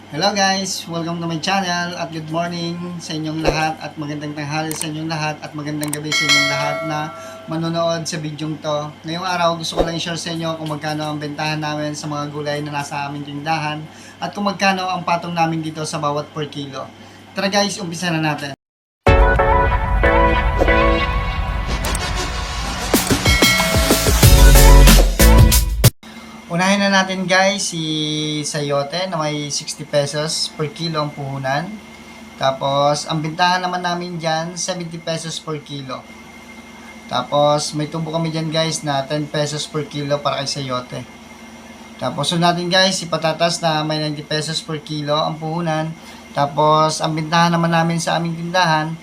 Hello guys! Welcome to my channel at good morning sa inyong lahat at magandang tanghali sa inyong lahat at magandang gabi sa inyong lahat na manonood sa bidyong to. Ngayong araw gusto ko lang i-share sa inyo kung magkano ang bentahan namin sa mga gulay na nasa aming tindahan at kung magkano ang patong namin dito sa bawat per kilo. Tara guys, umpisa na natin. Unahin na natin guys si sayote na may 60 pesos per kilo ang puhunan. Tapos ang bintahan naman namin dyan 70 pesos per kilo. Tapos may tubo kami dyan guys na 10 pesos per kilo para kay sayote. Tapos sunod natin guys si patatas na may 90 pesos per kilo ang puhunan. Tapos ang bintahan naman namin sa aming tindahan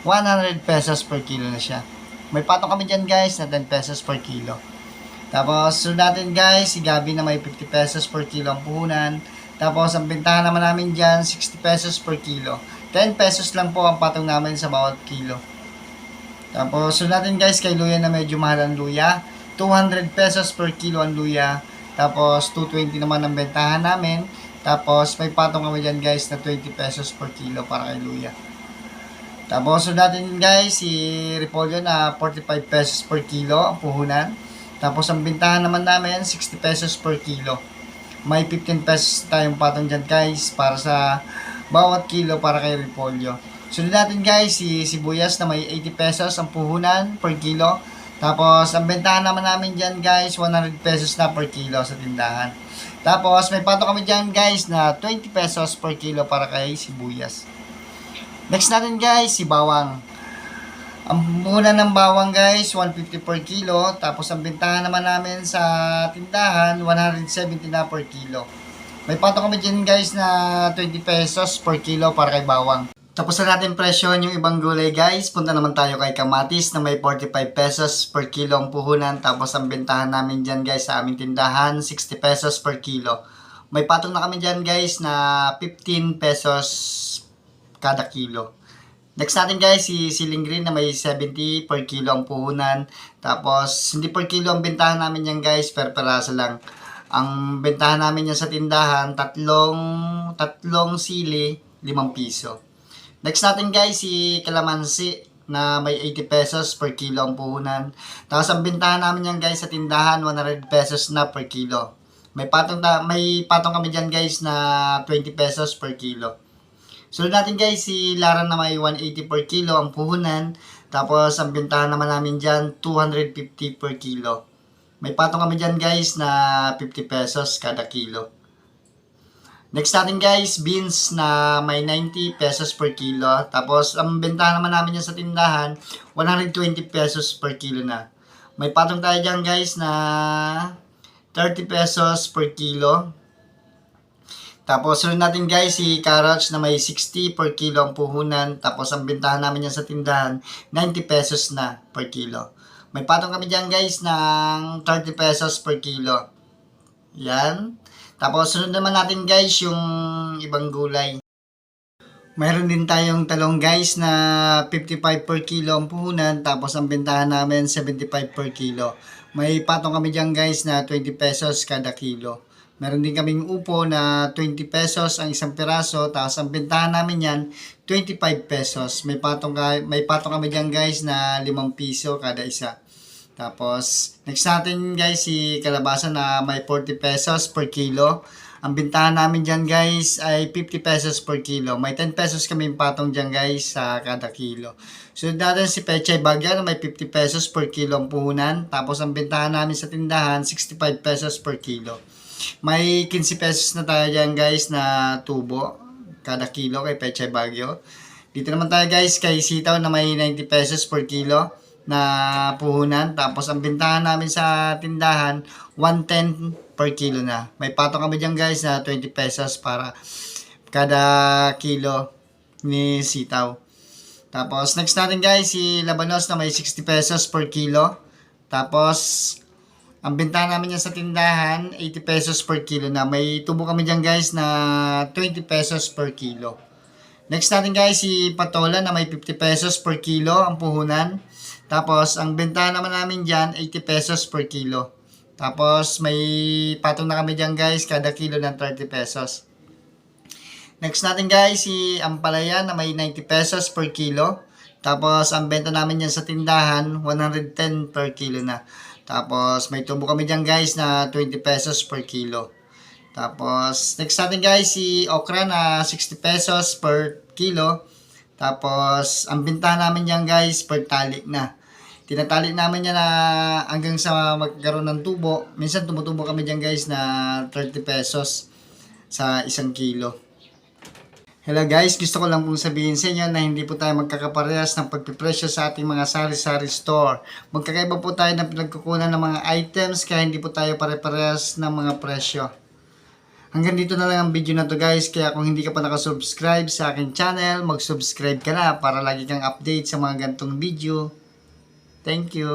100 pesos per kilo na siya. May patong kami dyan guys na 10 pesos per kilo. Tapos, sunod natin guys, si Gabi na may 50 pesos per kilo ang puhunan. Tapos, ang bentahan naman namin dyan, 60 pesos per kilo. 10 pesos lang po ang patong namin sa bawat kilo. Tapos, sunod natin guys, kay luya na medyo mahal ang luya. 200 pesos per kilo ang luya. Tapos, 220 naman ang bentahan namin. Tapos, may patong kami dyan guys na 20 pesos per kilo para kay luya. Tapos, sunod natin guys, si repolyo na 45 pesos per kilo ang puhunan. Tapos ang bintahan naman namin 60 pesos per kilo. May 15 pesos tayong patong dyan guys para sa bawat kilo para kay repolyo. Sunod natin guys si sibuyas na may 80 pesos ang puhunan per kilo. Tapos ang bintahan naman namin dyan guys 100 pesos na per kilo sa tindahan. Tapos may patong kami dyan guys na 20 pesos per kilo para kay sibuyas. Next natin guys si bawang. Ang muna ng bawang guys, 150 per kilo. Tapos ang bintahan naman namin sa tindahan, 170 na per kilo. May patong kami dyan guys na 20 pesos per kilo para kay bawang. Tapos na natin presyon yung ibang gulay guys. Punta naman tayo kay kamatis na may 45 pesos per kilo ang puhunan. Tapos ang bintahan namin dyan guys sa aming tindahan, 60 pesos per kilo. May patong na kami dyan guys na 15 pesos kada kilo. Next natin guys, si siling green na may 70 per kilo ang puhunan. Tapos, hindi per kilo ang bentahan namin yan guys, per peraso lang. Ang bentahan namin yan sa tindahan, tatlong sili, 5 piso. Next natin guys, si kalamansi na may 80 pesos per kilo ang puhunan. Tapos, ang bentahan namin yan guys sa tindahan, 100 pesos na per kilo. May patong kami dyan guys na 20 pesos per kilo. Sunod natin guys, si Lara na may 180 per kilo ang puhunan. Tapos, ang bintahan naman namin dyan, 250 per kilo. May patong kami dyan guys na 50 pesos kada kilo. Next natin guys, beans na may 90 pesos per kilo. Tapos, ang bintahan naman namin dyan sa tindahan, 120 pesos per kilo na. May patong tayo dyan guys na 30 pesos per kilo. Tapos, sunod natin guys, si carrots na may 60 per kilo ang puhunan. Tapos, ang bintahan namin yan sa tindahan, 90 pesos na per kilo. May patong kami dyan guys ng 30 pesos per kilo. Yan. Tapos, sunod naman natin guys yung ibang gulay. Mayroon din tayong talong guys na 55 per kilo ang puhunan. Tapos, ang bintahan namin, 75 per kilo. May patong kami dyan guys na 20 pesos kada kilo. Meron din kaming upo na 20 pesos ang isang piraso. Tapos ang bentahan namin yan, 25 pesos. May patong kami dyan guys na 5 piso kada isa. Tapos, next natin guys, si kalabasa na may 40 pesos per kilo. Ang bentahan namin dyan guys ay 50 pesos per kilo. May 10 pesos kami patong dyan guys sa kada kilo. Sunod natin si Pechay Bagya na may 50 pesos per kilo ang puhunan. Tapos ang bentahan namin sa tindahan, 65 pesos per kilo. May 15 pesos na tayo dyan guys na tubo kada kilo kay Pechay Bagyo. Dito naman tayo guys kay sitaw na may 90 pesos per kilo na puhunan. Tapos ang bintahan namin sa tindahan 110 per kilo na. May patong kami dyan guys na 20 pesos para kada kilo ni sitaw. Tapos next natin guys si labanos na may 60 pesos per kilo. Tapos ang bentahan namin yan sa tindahan, 80 pesos per kilo na. May tubo kami dyan guys na 20 pesos per kilo. Next natin guys, si patola na may 50 pesos per kilo ang puhunan. Tapos, ang bentahan naman namin dyan, 80 pesos per kilo. Tapos, may patong na kami dyan guys, kada kilo ng 30 pesos. Next natin guys, si ampalaya na may 90 pesos per kilo. Tapos ang benta namin yan sa tindahan, 110 per kilo na. Tapos may tubo kami dyan guys na 20 pesos per kilo. Tapos next natin guys, si okra na 60 pesos per kilo. Tapos ang benta namin dyan guys per tali na. Tinatali namin yan na hanggang sa magkaroon ng tubo. Minsan tumutubo kami dyan guys na 30 pesos sa isang kilo. Hello guys, gusto ko lang pong sabihin sa inyo na hindi po tayo magkakaparehas ng pagpipresyo sa ating mga sari-sari store. Magkakaiba po tayo ng pinagkukunan ng mga items kaya hindi po tayo pare-parehas ng mga presyo. Hanggang dito na lang ang video na to guys, kaya kung hindi ka pa nakasubscribe sa aking channel, mag-subscribe ka na para lagi kang update sa mga gantong video. Thank you!